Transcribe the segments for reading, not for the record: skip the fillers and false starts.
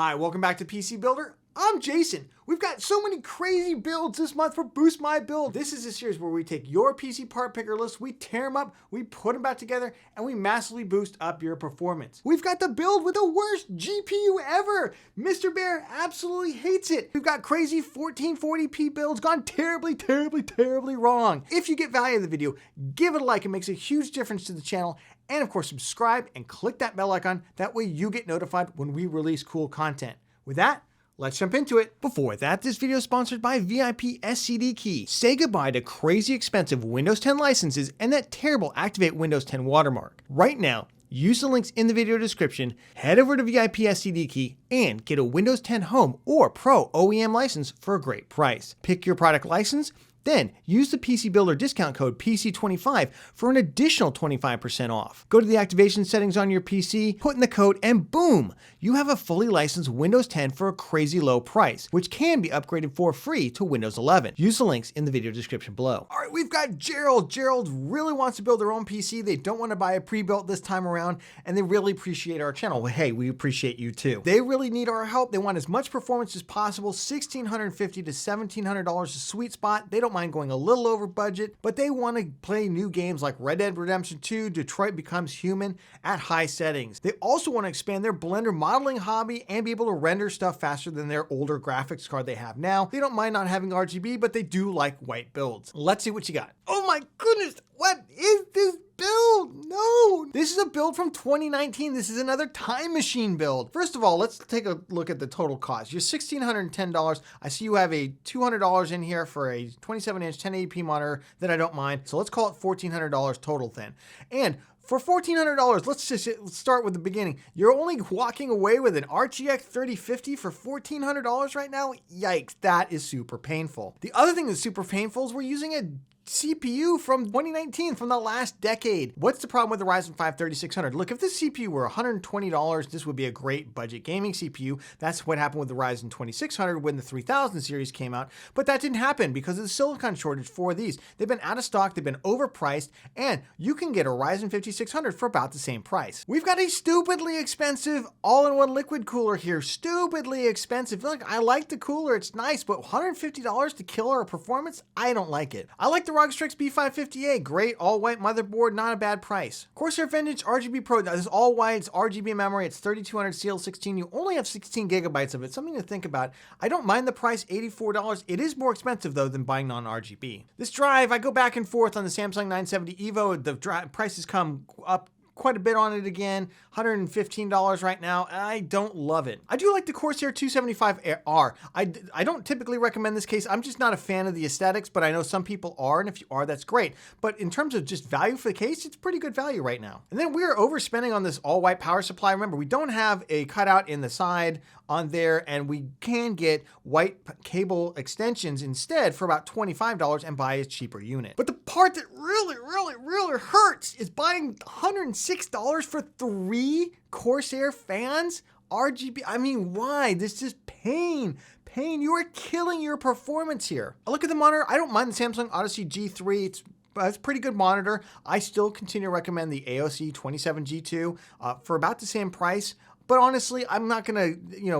Hi, welcome back to PC Builder. I'm Jason. We've got so many crazy builds this month for Boost My Build. This is a series where we take your PC part picker list, we tear them up, we put them back together, and we massively boost up your performance. We've got the build with the worst GPU ever. Mr. Bear absolutely hates it. We've got crazy 1440p builds gone terribly wrong. If you get value in the video, give it a like. It makes a huge difference to the channel. And of course, subscribe and click that bell icon. That way you get notified when we release cool content. With that, let's jump into it. Before that, this video is sponsored by VIP SCD Key. Say goodbye to crazy expensive Windows 10 licenses and that terrible Activate Windows 10 watermark. Right now, use the links in the video description, head over to VIP SCD Key, and get a Windows 10 Home or Pro OEM license for a great price. Pick your product license, then use the PC Builder discount code PC25 for an additional 25% off. Go to the activation settings on your PC, put in the code, and boom, you have a fully licensed Windows 10 for a crazy low price, which can be upgraded for free to Windows 11. Use the links in the video description below. All right, we've got Gerald. Gerald really wants to build their own PC. They don't want to buy a pre-built this time around, and they really appreciate our channel. Well, hey, we appreciate you too. They really need our help. They want as much performance as possible. $1,650 to $1,700 is a sweet spot. They don't mind going a little over budget, but they want to play new games like Red Dead Redemption 2, Detroit Becomes Human at high settings. They also want to expand their Blender modeling hobby and be able to render stuff faster than their older graphics card they have now. They don't mind not having RGB, but they do like white builds. Let's see what you got. Oh my goodness, what is this build? No, this is a build from 2019. This is another time machine build. First of all, let's take a look at the total cost. You're $1,610. I see you have a $200 in here for a 27-inch 1080p monitor that I don't mind. So let's call it $1,400 total then. And for $1,400, let's start with the beginning. You're only walking away with an RTX 3050 for $1,400 right now? Yikes, that is super painful. The other thing that's super painful is we're using a CPU from 2019, from the last decade. What's the problem with the Ryzen 5 3600? Look, if this CPU were $120, this would be a great budget gaming CPU. That's what happened with the Ryzen 2600 when the 3000 series came out, but that didn't happen because of the silicon shortage for these. They've been out of stock, they've been overpriced, and you can get a Ryzen 5600 for about the same price. We've got a stupidly expensive all-in-one liquid cooler here. Stupidly expensive. Look, I like the cooler, it's nice, but $150 to kill our performance? I don't like it. I like the ROG Strix B550A, great all-white motherboard, not a bad price. Corsair Vintage RGB Pro, this is all white, it's RGB memory, it's 3200 CL16, you only have 16 gigabytes of it, something to think about. I don't mind the price, $84. It is more expensive though than buying non-RGB. This drive, I go back and forth on the Samsung 970 EVO, the prices come up quite a bit on it again, $115 right now, and I don't love it. I do like the Corsair 275R. I don't typically recommend this case. I'm just not a fan of the aesthetics, but I know some people are, and if you are, that's great. But in terms of just value for the case, it's pretty good value right now. And then we're overspending on this all-white power supply. Remember, we don't have a cutout in the side on there, and we can get white cable extensions instead for about $25 and buy a cheaper unit. But the part that really hurts is buying $106 for 3 Corsair fans? RGB, I mean, why? This is pain. You are killing your performance here. I look at the monitor, I don't mind the Samsung Odyssey G3. It's a pretty good monitor. I still continue to recommend the AOC 27G2 for about the same price. But honestly, I'm not gonna,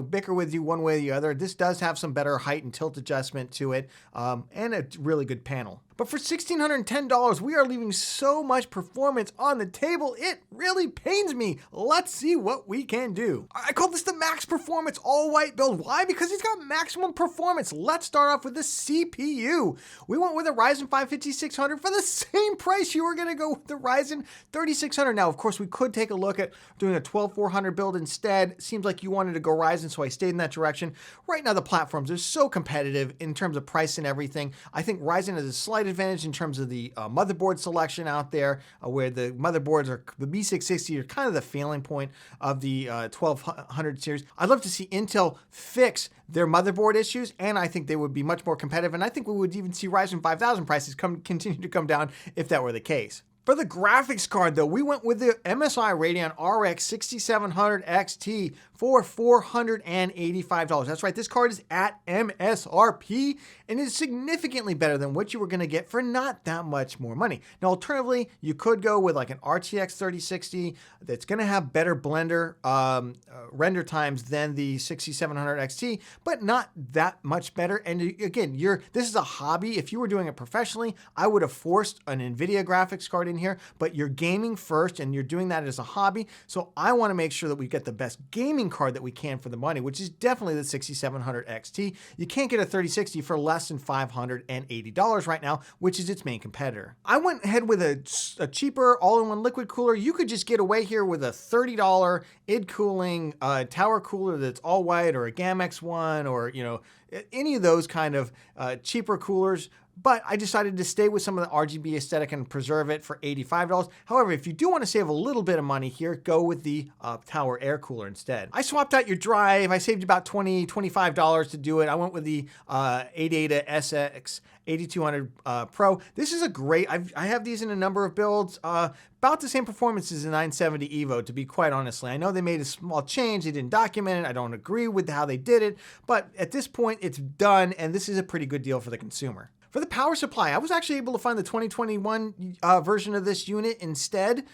bicker with you one way or the other. This does have some better height and tilt adjustment to it, and a really good panel. But for $1,610, we are leaving so much performance on the table, it really pains me. Let's see what we can do. I call this the max performance all white build. Why? Because it's got maximum performance. Let's start off with the CPU. We went with a Ryzen 5 5600 for the same price you were gonna go with the Ryzen 3600. Now, of course, we could take a look at doing a 12400 build instead. Seems like you wanted to go Ryzen, so I stayed in that direction. Right now, the platforms are so competitive in terms of price and everything. I think Ryzen has a slight advantage in terms of the motherboard selection out there, where the motherboards are, the B660 are kind of the failing point of the 1200 series. I'd love to see Intel fix their motherboard issues, and I think they would be much more competitive, and I think we would even see Ryzen 5000 prices continue to come down if that were the case. For the graphics card though, we went with the MSI Radeon RX 6700 XT for $485. That's right, this card is at MSRP and is significantly better than what you were gonna get for not that much more money. Now, alternatively, you could go with like an RTX 3060 that's gonna have better blender render times than the 6700 XT, but not that much better. And again, this is a hobby. If you were doing it professionally, I would have forced an NVIDIA graphics card in here, but you're gaming first and you're doing that as a hobby. So I wanna make sure that we get the best gaming card that we can for the money, which is definitely the 6700 XT. You can't get a 3060 for less than $580 right now, which is its main competitor. I went ahead with a cheaper all-in-one liquid cooler. You could just get away here with a $30 id cooling tower cooler that's all white, or a Gamex one, or any of those kind of cheaper coolers. But I decided to stay with some of the RGB aesthetic and preserve it for $85. However, if you do want to save a little bit of money here, go with the Tower air cooler instead. I swapped out your drive. I saved about $20, $25 to do it. I went with the ADATA SX 8200 Pro. This is a great, I have these in a number of builds. About the same performance as the 970 Evo, to be quite honestly. I know they made a small change, they didn't document it, I don't agree with how they did it, but at this point it's done, and this is a pretty good deal for the consumer. For the power supply, I was actually able to find the 2021 version of this unit instead.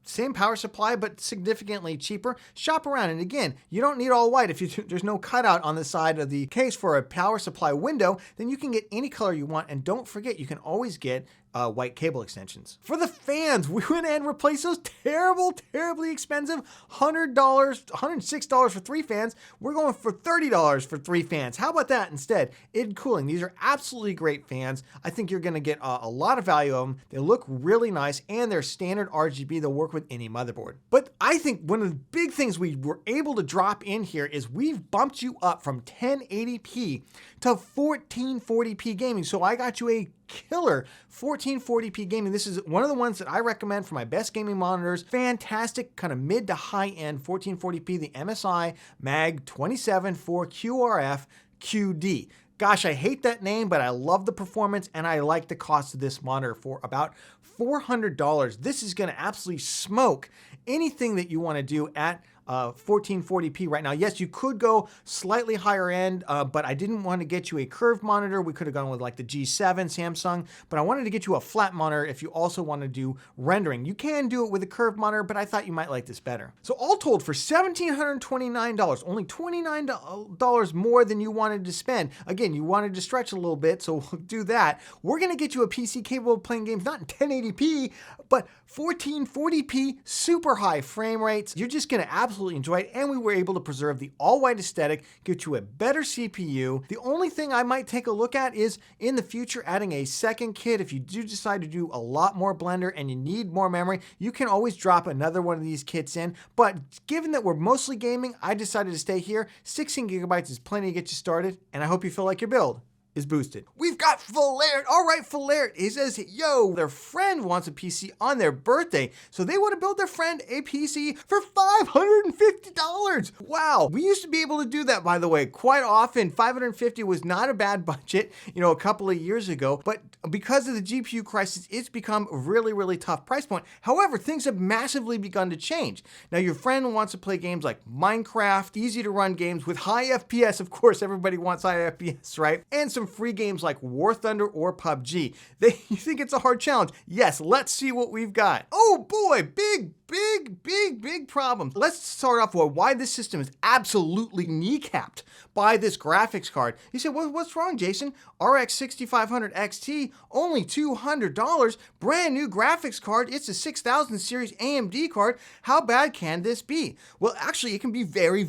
Same power supply, but significantly cheaper. Shop around, and again, you don't need all white. If there's no cutout on the side of the case for a power supply window, then you can get any color you want, and don't forget, you can always get white cable extensions. For the fans, we went and replaced those terribly expensive $100, $106 for 3 fans. We're going for $30 for 3 fans. How about that instead? id cooling. These are absolutely great fans. I think you're gonna get a lot of value of them. They look really nice, and they're standard RGB. They'll work with any motherboard. But I think one of the big things we were able to drop in here is we've bumped you up from 1080p to 1440p gaming. So I got you a killer 1440p gaming. This is one of the ones that I recommend for my best gaming monitors. Fantastic kind of mid to high end 1440p, the MSI Mag 27 4 QRF QD. Gosh, I hate that name, but I love the performance and I like the cost of this monitor for about $400. This is gonna absolutely smoke anything that you wanna do at 1440p right now. Yes, you could go slightly higher end, but I didn't want to get you a curved monitor. We could have gone with like the G7 Samsung, but I wanted to get you a flat monitor if you also want to do rendering. You can do it with a curved monitor, but I thought you might like this better. So all told, for $1,729, only $29 more than you wanted to spend. Again, you wanted to stretch a little bit, so we'll do that. We're going to get you a PC capable of playing games not in 1080p, but 1440p, super high frame rates. You're just going to absolutely enjoy it, and we were able to preserve the all-white aesthetic, get you a better CPU. The only thing I might take a look at is in the future adding a second kit. If you do decide to do a lot more Blender and you need more memory, you can always drop another one of these kits in. But given that we're mostly gaming, I decided to stay here. 16 gigabytes is plenty to get you started, and I hope you feel like your build is boosted. We've got Falaret. All right, Falaret. He says, yo, their friend wants a PC on their birthday, so they want to build their friend a PC for $550. Wow. We used to be able to do that, by the way, quite often. $550 was not a bad budget, a couple of years ago, but because of the GPU crisis, it's become a really tough price point. However, things have massively begun to change. Now, your friend wants to play games like Minecraft, easy to run games with high FPS. Of course, everybody wants high FPS, right? And some free games like War Thunder or PUBG. You think it's a hard challenge? Yes, let's see what we've got. Oh boy, big problem. Let's start off with why this system is absolutely kneecapped by this graphics card. You say, well, what's wrong, Jason? RX 6500 XT, only $200, brand new graphics card. It's a 6000 series AMD card. How bad can this be? Well, actually, it can be very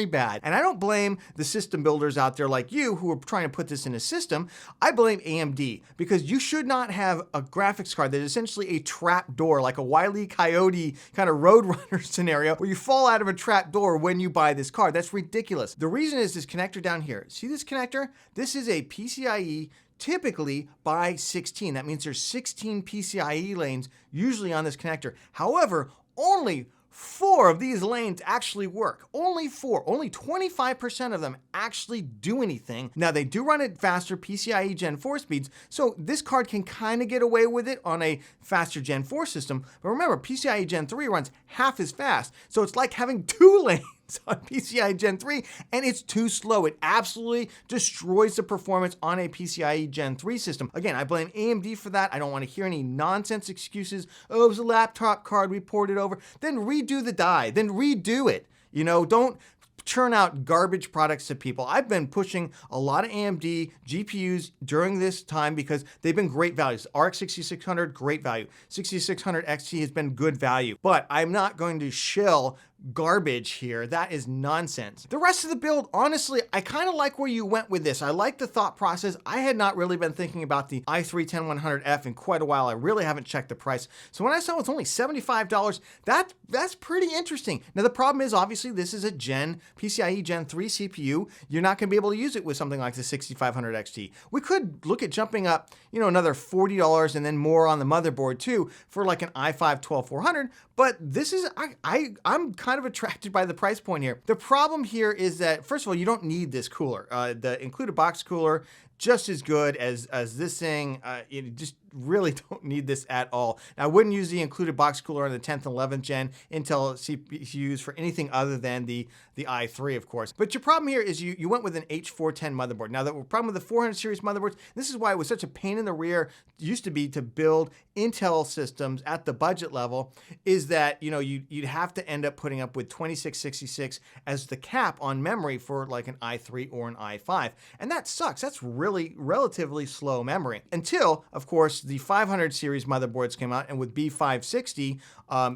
bad. And I don't blame the system builders out there like you who are trying to put this in a system. I blame AMD, because you should not have a graphics card that is essentially a trap door, like a Wile E. Coyote kind of Roadrunner scenario where you fall out of a trap door when you buy this card. That's ridiculous. The reason is this connector down here. See this connector? This is a PCIe typically by 16. That means there's 16 PCIe lanes usually on this connector. However, only 4 of these lanes actually work. Only 4. Only 25% of them actually do anything. Now, they do run at faster PCIe Gen 4 speeds, so this card can kind of get away with it on a faster Gen 4 system. But remember, PCIe Gen 3 runs half as fast, so it's like having 2 lanes on PCIe Gen 3, and it's too slow. It absolutely destroys the performance on a PCIe Gen 3 system. Again, I blame AMD for that. I don't want to hear any nonsense excuses. Oh, it was a laptop card, we ported over. Then redo the die, then redo it. You know, don't churn out garbage products to people. I've been pushing a lot of AMD GPUs during this time because they've been great values. RX 6600, great value. 6600 XT has been good value, but I'm not going to shill garbage here. That is nonsense. The rest of the build, honestly, I kind of like where you went with this. I like the thought process. I had not really been thinking about the i3-10100F in quite a while. I really haven't checked the price. So when I saw it's only $75, that's pretty interesting. Now the problem is, obviously, this is a PCIe Gen 3 CPU. You're not going to be able to use it with something like the 6500 XT. We could look at jumping up, you know, another $40 and then more on the motherboard too for like an i5-12400. But this is, I'm kind of attracted by the price point here. The problem here is that, first of all, you don't need this cooler. The included box cooler, just as good as this thing. You just really don't need this at all. Now, I wouldn't use the included box cooler on the 10th and 11th gen Intel CPUs for anything other than the i3, of course. But your problem here is you went with an H410 motherboard. Now, the problem with the 400 series motherboards, this is why it was such a pain in the rear, used to be, to build Intel systems at the budget level, is that, you know, you'd have to end up putting up with 2666 as the cap on memory for like an i3 or an i5. And that sucks. That's really relatively slow memory. Until, of course, the 500 series motherboards came out, and with B560,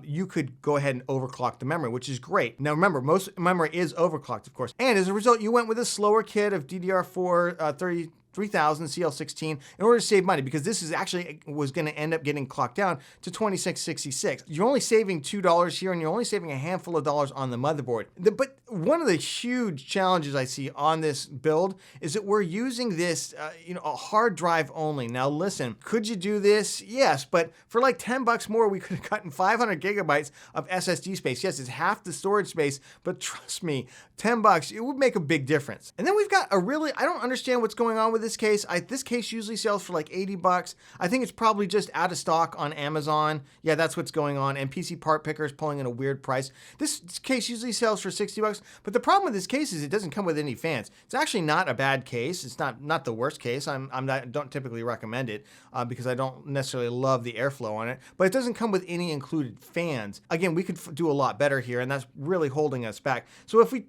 you could go ahead and overclock the memory, which is great. Now remember, most memory is overclocked, of course. And as a result, you went with a slower kit of DDR4 3000 CL16 in order to save money, because this is actually was going to end up getting clocked down to 2666. You're only saving $2 here, and you're only saving a handful of dollars on the motherboard. But one of the huge challenges I see on this build is that we're using this, you know, a hard drive only. Now listen, could you do this? Yes, but for like 10 bucks more, we could have gotten 500 gigabytes of SSD space. Yes, it's half the storage space, but trust me, 10 bucks, it would make a big difference. And then we've got a really, I don't understand what's going on with this case. This case usually sells for like 80 bucks. I think it's probably just out of stock on Amazon. Yeah, that's what's going on. And PC Part Picker is pulling in a weird price. This case usually sells for 60 bucks. But the problem with this case is it doesn't come with any fans. It's actually not a bad case. It's not the worst case. I don't typically recommend it because I don't necessarily love the airflow on it. But it doesn't come with any included fans. Again, we could do a lot better here, and that's really holding us back. So if we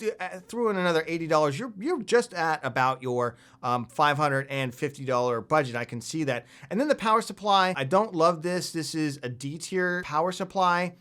threw in another $80, you're just at about your $550 budget. I can see that. And then the power supply, I don't love this. This is a D-tier power supply.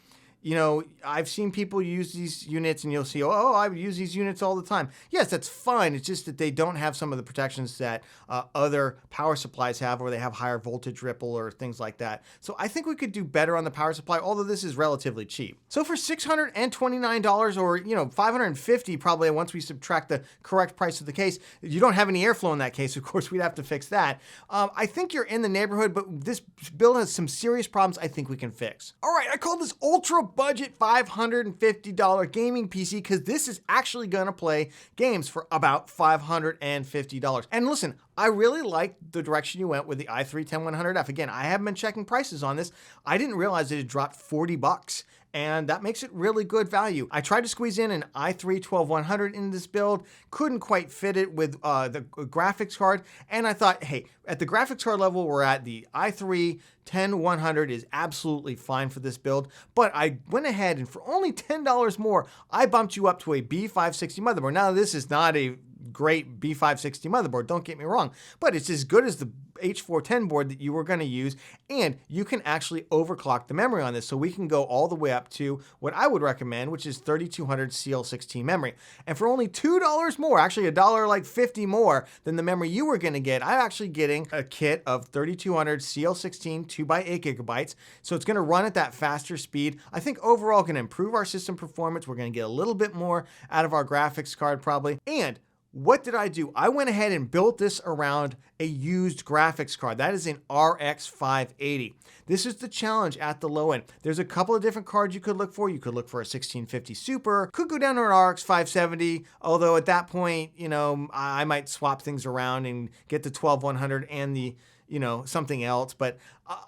You know, I've seen people use these units and you'll see, oh, I use these units all the time. Yes, that's fine. It's just that they don't have some of the protections that other power supplies have, or they have higher voltage ripple or things like that. So I think we could do better on the power supply, although this is relatively cheap. So for $629, or, you know, $550 probably once we subtract the correct price of the case, you don't have any airflow in that case. Of course, we'd have to fix that. I think you're in the neighborhood, but this build has some serious problems I think we can fix. All right, I call this ultra budget $550 gaming PC because this is actually gonna play games for about $550. And listen, I really like the direction you went with the i3-10100F. Again, I haven't been checking prices on this. I didn't realize it had dropped 40 bucks. And that makes it really good value. I tried to squeeze in an i3-12100 in this build, couldn't quite fit it with the graphics card, and I thought, hey, at the graphics card level we're at, the i3-10100 is absolutely fine for this build, but I went ahead and for only $10 more, I bumped you up to a B560 motherboard. Now, this is not a great B560 motherboard, don't get me wrong, but it's as good as the H410 board that you were going to use, and you can actually overclock the memory on this, so we can go all the way up to what I would recommend, which is 3200 CL16 memory. And for only $2 more, actually $1.50 more than the memory you were going to get, I'm actually getting a kit of 3200 CL16 2x8 gigabytes, so it's going to run at that faster speed. I think overall going to improve our system performance. We're going to get a little bit more out of our graphics card probably, and what did I do? I went ahead and built this around a used graphics card. That is an RX 580. This is the challenge at the low end. There's a couple of different cards you could look for. You could look for a 1650 Super, could go down to an RX 570, although at that point, you know, I might swap things around and get the 12100 and the, you know, something else. But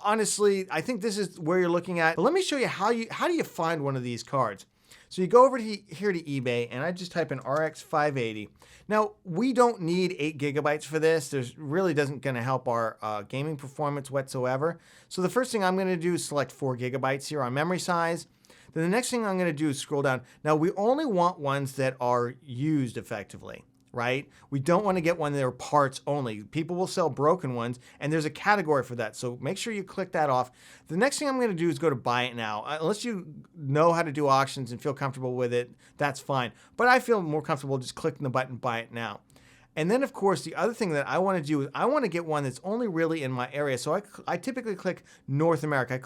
honestly, I think this is where you're looking at. But let me show you how do you find one of these cards. So you go over to here to eBay, and I just type in RX 580. Now, we don't need 8 gigabytes for this. There's really doesn't going to help our gaming performance whatsoever. So the first thing I'm going to do is select 4 gigabytes here on memory size. Then the next thing I'm going to do is scroll down. Now, we only want ones that are used effectively, right? We don't want to get one that are parts only. People will sell broken ones, and there's a category for that. So make sure you click that off. The next thing I'm going to do is go to buy it now. Unless you know how to do auctions and feel comfortable with it, that's fine. But I feel more comfortable just clicking the button, buy it now. And then, of course, the other thing that I want to do is I want to get one that's only really in my area. So I typically click North America. I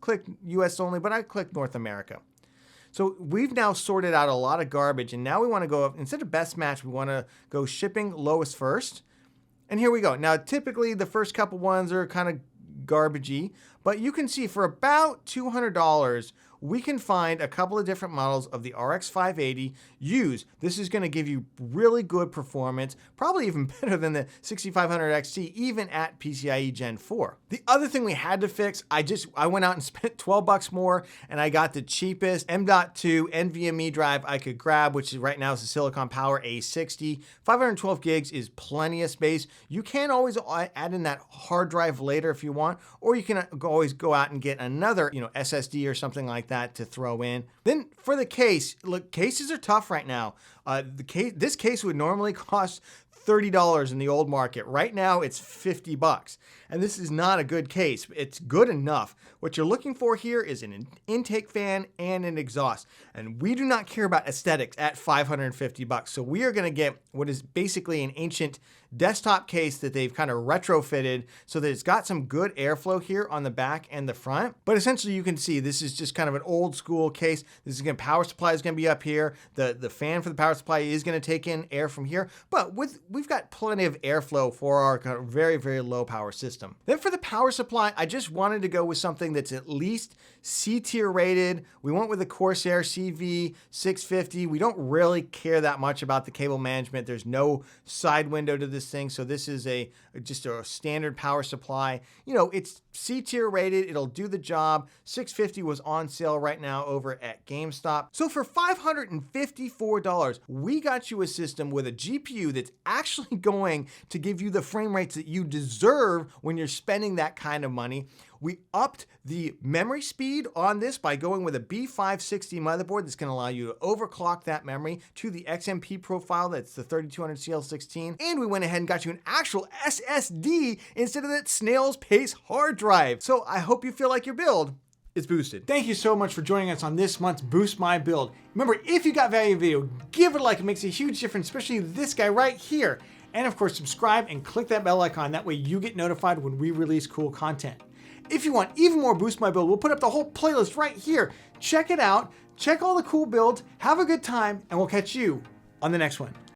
click US only, but I click North America. So we've now sorted out a lot of garbage, and now we want to go, instead of best match, we want to go shipping lowest first. And here we go. Now, typically the first couple ones are kind of garbagey, but you can see for about $200, we can find a couple of different models of the RX 580 used. This is going to give you really good performance, probably even better than the 6500 XT, even at PCIe Gen 4. The other thing we had to fix, I went out and spent 12 bucks more, and I got the cheapest M.2 NVMe drive I could grab, which is right now is a Silicon Power A60. 512 gigs is plenty of space. You can always add in that hard drive later if you want, or you can always go out and get another, you know, SSD or something like that to throw in. Then for the case, look, cases are tough right now. This case would normally cost $30 in the old market. Right now it's 50 bucks. And this is not a good case. It's good enough. What you're looking for here is an intake fan and an exhaust. And we do not care about aesthetics at 550 bucks. So we are going to get what is basically an ancient desktop case that they've kind of retrofitted so that it's got some good airflow here on the back and the front. But essentially you can see this is just kind of an old school case. This is going to, power supply is going to be up here. The fan for the power supply is going to take in air from here. But we've got plenty of airflow for our kind of very, very low power system. Then for the power supply, I just wanted to go with something that's at least C-tier rated. We went with the Corsair CV650. We don't really care that much about the cable management. There's no side window to this thing. So this is just a standard power supply. You know, it's C-tier rated. It'll do the job. 650 was on sale right now over at GameStop. So for $554, we got you a system with a GPU that's actually going to give you the frame rates that you deserve when you're spending that kind of money. We upped the memory speed on this by going with a B560 motherboard that's going to allow you to overclock that memory to the XMP profile, that's the 3200CL16. And we went ahead and got you an actual SSD instead of that snail's pace hard drive. So I hope you feel like your build is boosted. Thank you so much for joining us on this month's Boost My Build. Remember, if you got value in the video, give it a like. It makes a huge difference, especially this guy right here. And of course, subscribe and click that bell icon. That way you get notified when we release cool content. If you want even more Boost My Build, we'll put up the whole playlist right here. Check it out, check all the cool builds, have a good time, and we'll catch you on the next one.